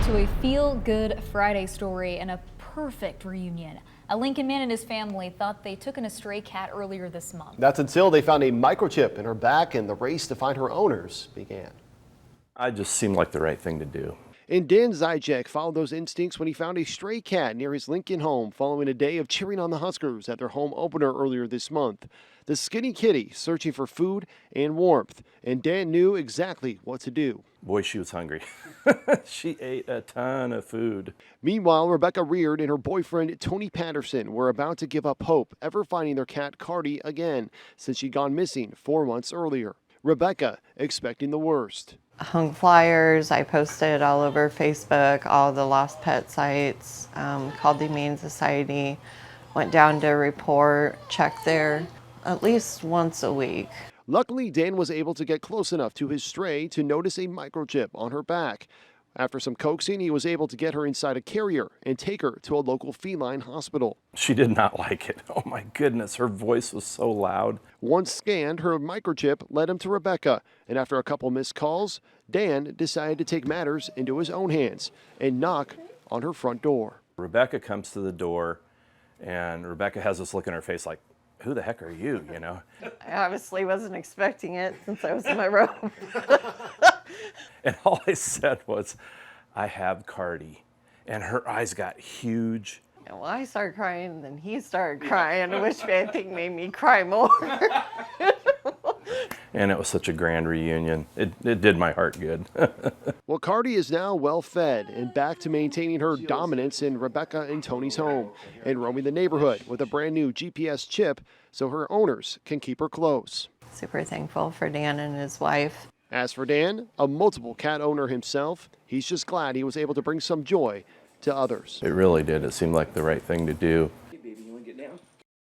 to a feel-good Friday story and a perfect reunion. A Lincoln man and his family thought they took in a stray cat earlier this month. That's until they found a microchip in her back and the race to find her owners began. I just seemed like the right thing to do. And Dan Zyjek followed those instincts when he found a stray cat near his Lincoln home following a day of cheering on the Huskers at their home opener earlier this month. The skinny kitty searching for food and warmth, and Dan knew exactly what to do. Boy, she was hungry. She ate a ton of food. Meanwhile, Rebecca Reard and her boyfriend Tony Patterson were about to give up hope ever finding their cat Cardi again since she'd gone missing 4 months earlier. Rebecca expecting the worst. Hung flyers, I posted all over Facebook, all the lost pet sites, called the Humane Society, went down to report, checked there at least once a week. Luckily, Dan was able to get close enough to his stray to notice a microchip on her back. After some coaxing, he was able to get her inside a carrier and take her to a local feline hospital. She did not like it. Oh my goodness, her voice was so loud. Once scanned, her microchip led him to Rebecca, and after a couple missed calls, Dan decided to take matters into his own hands and knock on her front door. Rebecca comes to the door, and Rebecca has this look in her face like, who the heck are you, you know? I obviously wasn't expecting it since I was in my robe. And all I said was, I have Cardi. And her eyes got huge. And well, I started crying, then he started crying, which I think made me cry more. And it was such a grand reunion. It did my heart good. Well, Cardi is now well fed and back to maintaining her dominance in Rebecca and Tony's home and roaming the neighborhood with a brand new GPS chip so her owners can keep her close. Super thankful for Dan and his wife. As for Dan, a multiple cat owner himself, he's just glad he was able to bring some joy to others. It really did. It seemed like the right thing to do.